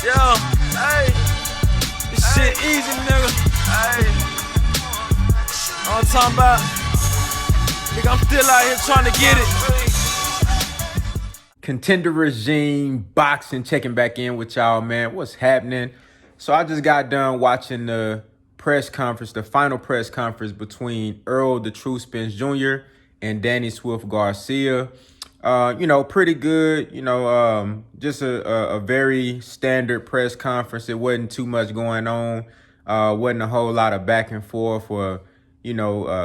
Yeah, hey, this shit easy, nigga. Hey, all I'm talking about, nigga, I'm still out here trying to get it. Contender Regime Boxing checking back in with y'all, man. What's happening? So I just got done watching the press conference, the final press conference between Errol the True Spence Jr. and Danny Swift Garcia. Pretty good. Just a very standard press conference. It wasn't too much going on. Wasn't a whole lot of back and forth or,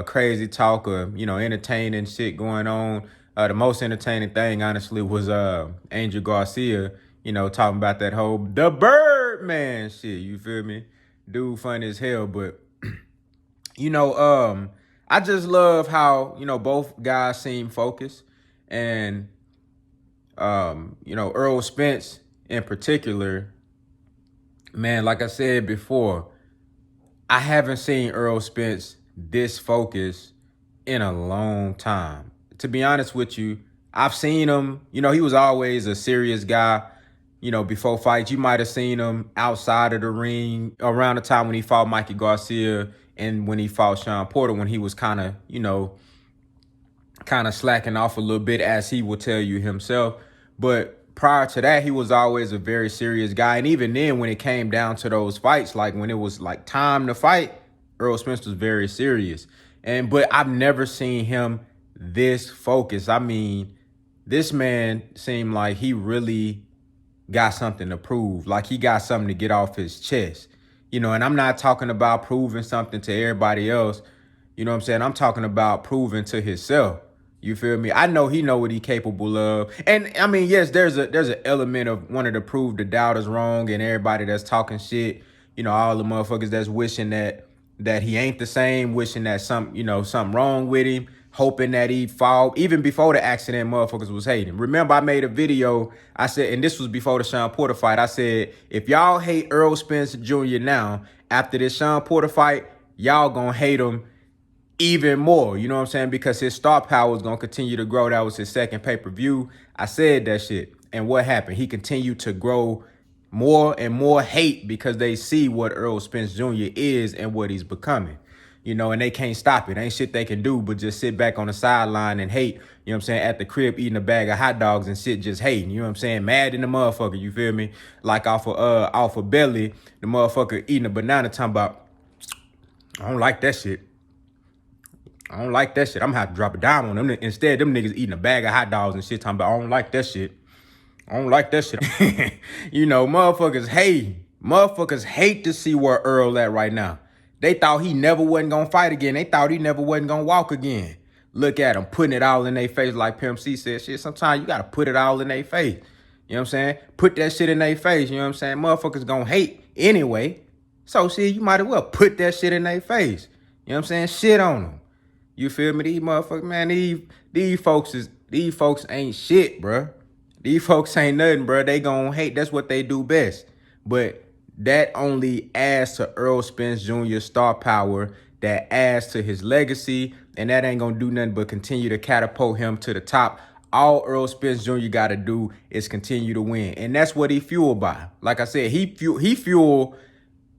crazy talk or, entertaining shit going on. The most entertaining thing, honestly, was Angel Garcia, talking about that whole the Birdman shit. You feel me? Dude funny as hell. But, I just love how, both guys seem focused. And, Errol Spence in particular, man, like I said before, I haven't seen Errol Spence this focused in a long time. To be honest with you, I've seen him, he was always a serious guy, before fights. You might have seen him outside of the ring around the time when he fought Mikey Garcia and when he fought Sean Porter, when he was kind of slacking off a little bit, as he will tell you himself. But prior to that, he was always a very serious guy. And even then, when it came down to those fights, like when it was like time to fight, Errol Spence was very serious. But I've never seen him this focused. I mean, this man seemed like he really got something to prove, like he got something to get off his chest. And I'm not talking about proving something to everybody else. You know what I'm saying? I'm talking about proving to himself. You feel me? I know he know what he capable of. And I mean, yes, there's an element of wanting to prove the doubters wrong and everybody that's talking shit, all the motherfuckers that's wishing that he ain't the same, wishing that something wrong with him, hoping that he fall. Even before the accident, motherfuckers was hating. Remember, I made a video, I said, and this was before the Sean Porter fight, I said, if y'all hate Errol Spence Jr. now, after this Sean Porter fight, y'all gonna hate him even more, you know what I'm saying? Because his star power is going to continue to grow. That was his second pay-per-view. I said that shit. And what happened? He continued to grow more and more hate because they see what Errol Spence Jr. is and what he's becoming. And they can't stop it. Ain't shit they can do but just sit back on the sideline and hate, you know what I'm saying, at the crib eating a bag of hot dogs and shit just hating, you know what I'm saying? Mad in the motherfucker, you feel me? Like off of belly, the motherfucker eating a banana talking about, I don't like that shit. I don't like that shit. I'm gonna have to drop a dime on them. Instead, them niggas eating a bag of hot dogs and shit talking about, I don't like that shit. I don't like that shit. Motherfuckers hate to see where Earl at right now. They thought he never wasn't gonna fight again. They thought he never wasn't gonna walk again. Look at him putting it all in their face, like Pimp C said. Shit, sometimes you gotta put it all in their face. You know what I'm saying? Put that shit in their face. You know what I'm saying? Motherfuckers gonna hate anyway. So shit, you might as well put that shit in their face. You know what I'm saying? Shit on them. You feel me? These motherfuckers, man, these folks ain't shit, bruh. These folks ain't nothing, bruh. They gon' hate. That's what they do best. But that only adds to Errol Spence Jr.'s star power. That adds to his legacy. And that ain't gonna do nothing but continue to catapult him to the top. All Errol Spence Jr. gotta do is continue to win. And that's what he fueled by. Like I said, he fueled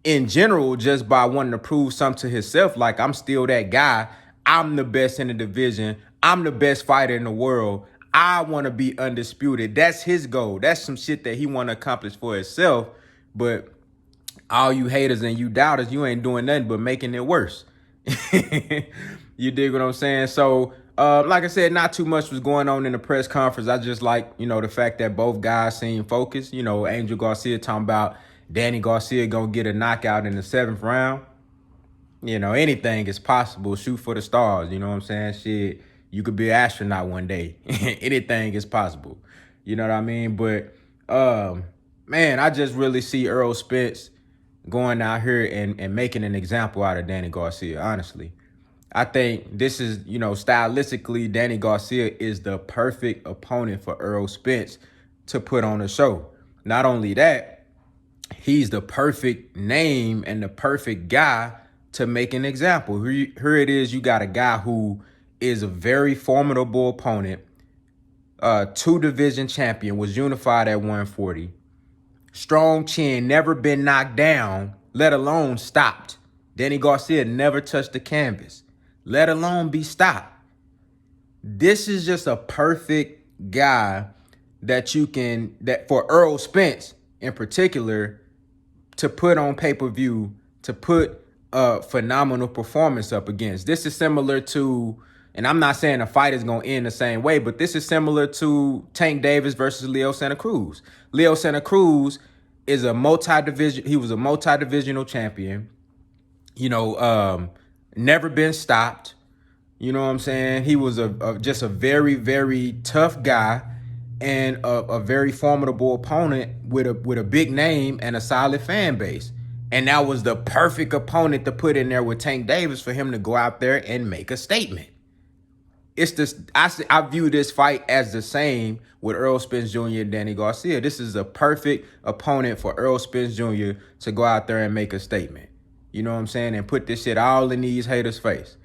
in general just by wanting to prove something to himself. Like, I'm still that guy. I'm the best in the division. I'm the best fighter in the world. I want to be undisputed. That's his goal. That's some shit that he want to accomplish for himself. But all you haters and you doubters, you ain't doing nothing but making it worse. You dig what I'm saying? So, like I said, not too much was going on in the press conference. I just like, the fact that both guys seem focused. Angel Garcia talking about Danny Garcia going to get a knockout in the 7th round. Anything is possible. Shoot for the stars. You know what I'm saying? Shit, you could be an astronaut one day. Anything is possible. You know what I mean? But, man, I just really see Errol Spence going out here and making an example out of Danny Garcia, honestly. I think this is, stylistically, Danny Garcia is the perfect opponent for Errol Spence to put on a show. Not only that, he's the perfect name and the perfect guy to make an example. Here it is. You got a guy who is a very formidable opponent, 2-division champion, was unified at 140, Strong chin, never been knocked down, let alone stopped. Danny Garcia never touched the canvas, let alone be stopped. This is just a perfect guy that for Errol Spence in particular to put on pay-per-view, to put a phenomenal performance up against. This is similar to, and I'm not saying a fight is going to end the same way, but this is similar to Tank Davis versus Leo Santa Cruz. Leo Santa Cruz is he was a multi-divisional champion, never been stopped. You know what I'm saying? He was just a very, very tough guy and a very formidable opponent with a big name and a solid fan base. And that was the perfect opponent to put in there with Tank Davis for him to go out there and make a statement. I view this fight as the same with Errol Spence Jr. and Danny Garcia. This is a perfect opponent for Errol Spence Jr. to go out there and make a statement. You know what I'm saying? And put this shit all in these haters' face.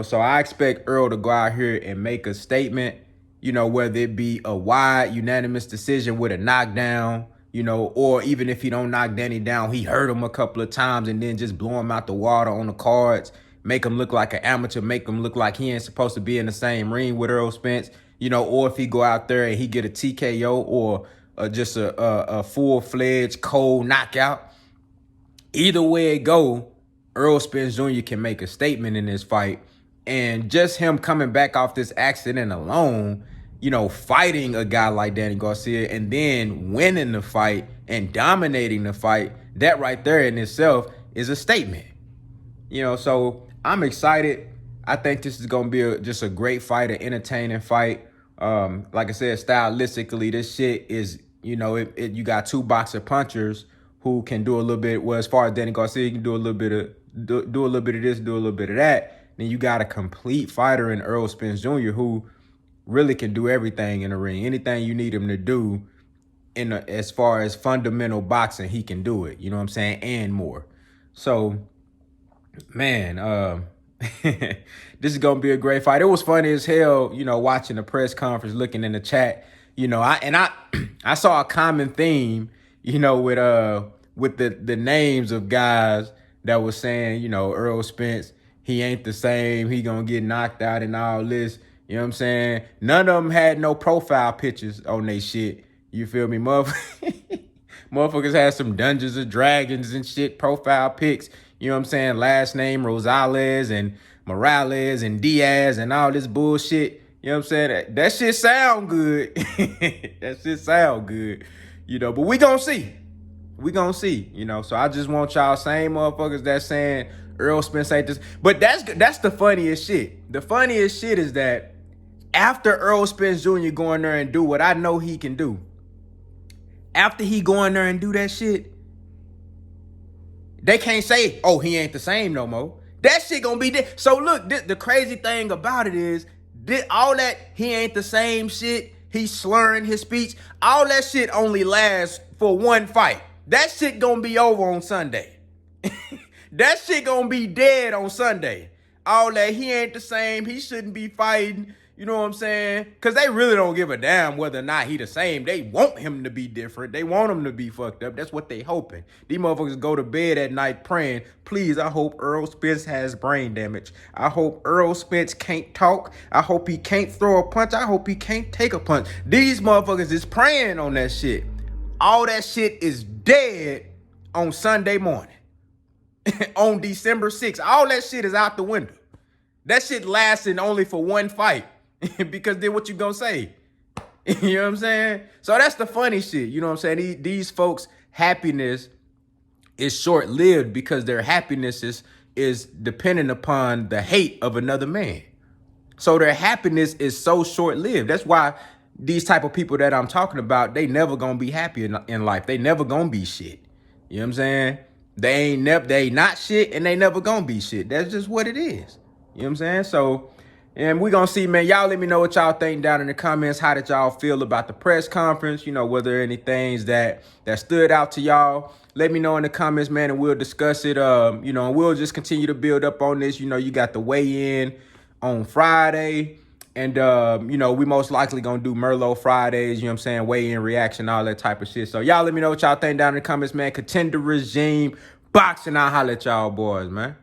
So I expect Earl to go out here and make a statement, whether it be a wide unanimous decision with a knockdown, or even if he don't knock Danny down, he hurt him a couple of times and then just blow him out the water on the cards, make him look like an amateur, make him look like he ain't supposed to be in the same ring with Errol Spence, or if he go out there and he get a TKO or just a full-fledged cold knockout. Either way it go, Errol Spence Jr. can make a statement in this fight. And just him coming back off this accident alone, fighting a guy like Danny Garcia and then winning the fight and dominating the fight, that right there in itself is a statement. So I'm excited. I think this is going to be just a great fight, an entertaining fight. Like I said, stylistically, this shit is, you got two boxer punchers who can do a little bit. Well, as far as Danny Garcia, you can do a little bit of do a little bit of this, do a little bit of that. Then you got a complete fighter in Errol Spence Jr. who really can do everything in the ring. Anything you need him to do as far as fundamental boxing, he can do it. You know what I'm saying? And more. So, man, this is going to be a great fight. It was funny as hell, watching the press conference, looking in the chat. I saw a common theme, with the names of guys that was saying, Errol Spence, he ain't the same. He gonna get knocked out and all this. You know what I'm saying? None of them had no profile pictures on they shit. You feel me? Motherfuckers had some Dungeons and Dragons and shit profile pics. You know what I'm saying? Last name Rosales and Morales and Diaz and all this bullshit. You know what I'm saying? That shit sound good. That shit sound good. But we gonna see. We gonna see, So I just want y'all same motherfuckers that saying Errol Spence ain't this. But that's the funniest shit. The funniest shit is that after Errol Spence Jr. go in there and do what I know he can do, after he go in there and do that shit, they can't say, oh, he ain't the same no more. That shit gonna be there. So look, the crazy thing about it is, all that he ain't the same shit, he's slurring his speech, all that shit only lasts for one fight. That shit gonna be over on Sunday. That shit gonna be dead on Sunday. All that he ain't the same, he shouldn't be fighting, you know what I'm saying? Because they really don't give a damn whether or not he the same. They want him to be different. They want him to be fucked up. That's what they hoping. These motherfuckers go to bed at night praying, please, I hope Errol Spence has brain damage. I hope Errol Spence can't talk. I hope he can't throw a punch. I hope he can't take a punch. These motherfuckers is praying on that shit. All that shit is dead on Sunday morning. On December 6th. All that shit is out the window. That shit lasting only for one fight. Because then what you gonna say? You know what I'm saying? So that's the funny shit. You know what I'm saying? These folks' happiness is short-lived because their happiness is dependent upon the hate of another man. So their happiness is so short-lived. That's why these type of people that I'm talking about, they never gonna be happy in life. They never gonna be shit. You know what I'm saying? They ain't not shit and they never gonna be shit. That's just what it is. You know what I'm saying? So, and we gonna see, man. Y'all let me know what y'all think down in the comments. How did y'all feel about the press conference? Were there any things that stood out to y'all? Let me know in the comments, man, and we'll discuss it. And we'll just continue to build up on this. You got the weigh-in on Friday. And, you know, we most likely going to do Merlot Fridays, you know what I'm saying, weigh-in reaction, all that type of shit. So y'all let me know what y'all think down in the comments, man. Contender regime, boxing, I'll holler at y'all boys, man.